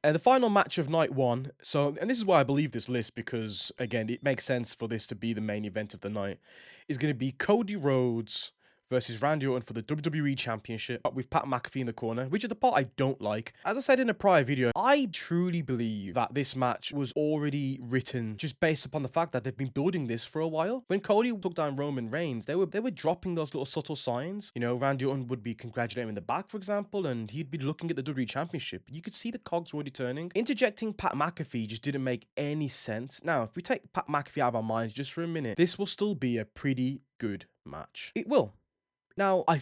And the final match of night one, and this is why I believe this list, because again, it makes sense for this to be the main event of the night, is going to be Cody Rhodes versus Randy Orton for the WWE Championship with Pat McAfee in the corner, which is the part I don't like. As I said in a prior video, I truly believe that this match was already written just based upon the fact that they've been building this for a while. When Cody took down Roman Reigns, they were dropping those little subtle signs. You know, Randy Orton would be congratulating him in the back, for example, and he'd be looking at the WWE Championship. You could see the cogs already turning. Interjecting Pat McAfee just didn't make any sense. Now, if we take Pat McAfee out of our minds just for a minute, this will still be a pretty good match. It will. Now, I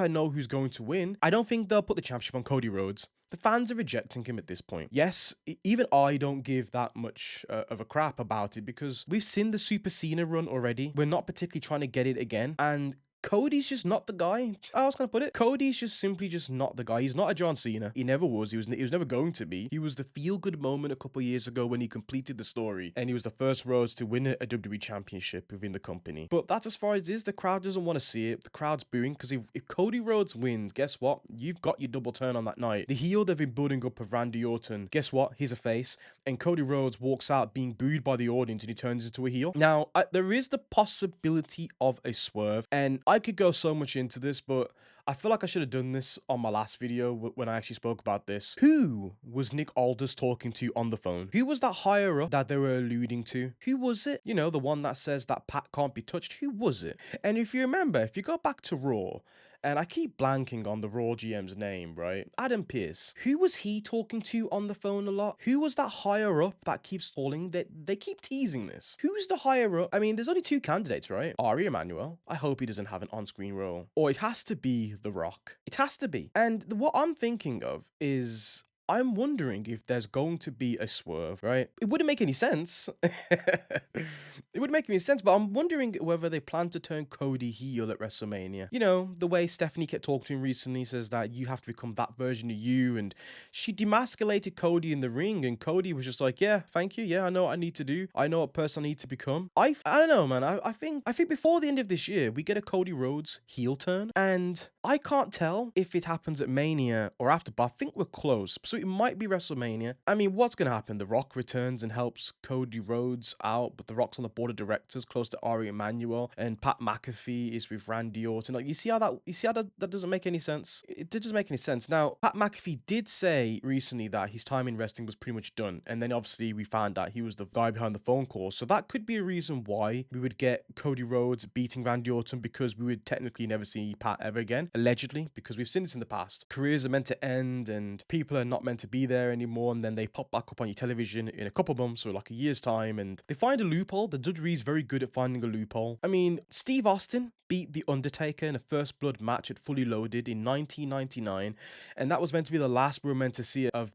know who's going to win. I don't think they'll put the championship on Cody Rhodes. The fans are rejecting him at this point. Yes, even I don't give that much of a crap about it because we've seen the Super Cena run already. We're not particularly trying to get it again. And Cody's just not the guy. How else can I put it? Cody's just simply just not the guy. He's not a John Cena. He never was. He was never going to be. He was the feel-good moment a couple years ago when he completed the story, and he was the first Rhodes to win a WWE Championship within the company. But that's as far as it is. The crowd doesn't want to see it. The crowd's booing because if Cody Rhodes wins, guess what? You've got your double turn on that night. The heel they've been building up of Randy Orton, guess what? He's a face, and Cody Rhodes walks out being booed by the audience and he turns into a heel. Now, there is the possibility of a swerve, and I could go so much into this, but I feel like I should have done this on my last video when I actually spoke about this. Who was Nick Aldis talking to on the phone? Who was that higher up that they were alluding to? Who was it? You know, the one that says that Pat can't be touched. Who was it? And if you remember, if you go back to Raw, and I keep blanking on the Raw GM's name, right? Adam Pearce. Who was he talking to on the phone a lot? Who was that higher up that keeps calling? They keep teasing this. Who's the higher up? I mean, there's only two candidates, right? Ari Emanuel. I hope he doesn't have an on-screen role. Or it has to be The Rock. It has to be. And what I'm thinking of is, I'm wondering if there's going to be a swerve, right? It wouldn't make any sense. It wouldn't make any sense, but I'm wondering whether they plan to turn Cody heel at WrestleMania. You know, the way Stephanie kept talking to him recently, says that you have to become that version of you, and she demasculated Cody in the ring, and Cody was just like, yeah, thank you, yeah, I know what I need to do. I know what person I need to become. I don't know, man. I think before the end of this year, we get a Cody Rhodes heel turn, and I can't tell if it happens at Mania or after, but I think we're close. So it might be WrestleMania. I mean, what's going to happen? The Rock returns and helps Cody Rhodes out, but The Rock's on the board of directors close to Ari Emanuel, and Pat McAfee is with Randy Orton. Like, you see how that doesn't make any sense? It doesn't make any sense. Now, Pat McAfee did say recently that his time in wrestling was pretty much done, and then obviously we found out he was the guy behind the phone call, so that could be a reason why we would get Cody Rhodes beating Randy Orton, because we would technically never see Pat ever again, allegedly, because we've seen this in the past. Careers are meant to end, and people are not meant to be there anymore, and then they pop back up on your television in a couple months or like a year's time, and they find a loophole. The WWE is very good at finding a loophole. I mean, Steve Austin beat The Undertaker in a First Blood match at Fully Loaded in 1999, and that was meant to be the last we were meant to see of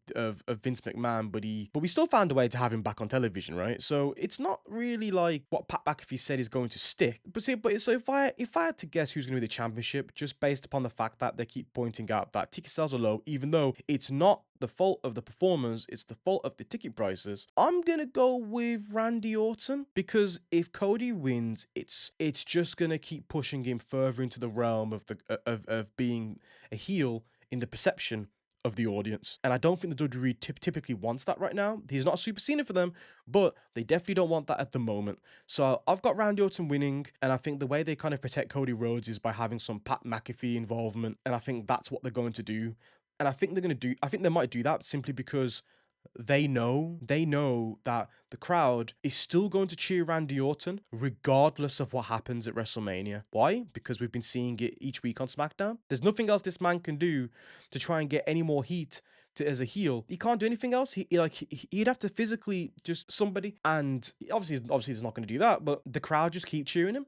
Vince McMahon, but we still found a way to have him back on television, right? So it's not really like what Pat McAfee said is going to stick. So if I had to guess who's going to be the championship, just based upon the fact that they keep pointing out that ticket sales are low, even though it's not the fault of the performers, it's the fault of the ticket prices, I'm gonna go with Randy Orton, because if Cody wins, it's just gonna keep pushing him further into the realm of of being a heel in the perception of the audience. And I don't think the WWE typically wants that right now. He's not a Super Cena for them, but they definitely don't want that at the moment. So I've got Randy Orton winning, and I think the way they kind of protect Cody Rhodes is by having some Pat McAfee involvement, and I think that's what they're going to do. And I think they might do that simply because they know that the crowd is still going to cheer Randy Orton regardless of what happens at WrestleMania. Why? Because we've been seeing it each week on SmackDown. There's nothing else this man can do to try and get any more heat as a heel. He can't do anything else. He'd have to physically just somebody, and obviously he's not going to do that, but the crowd just keep cheering him.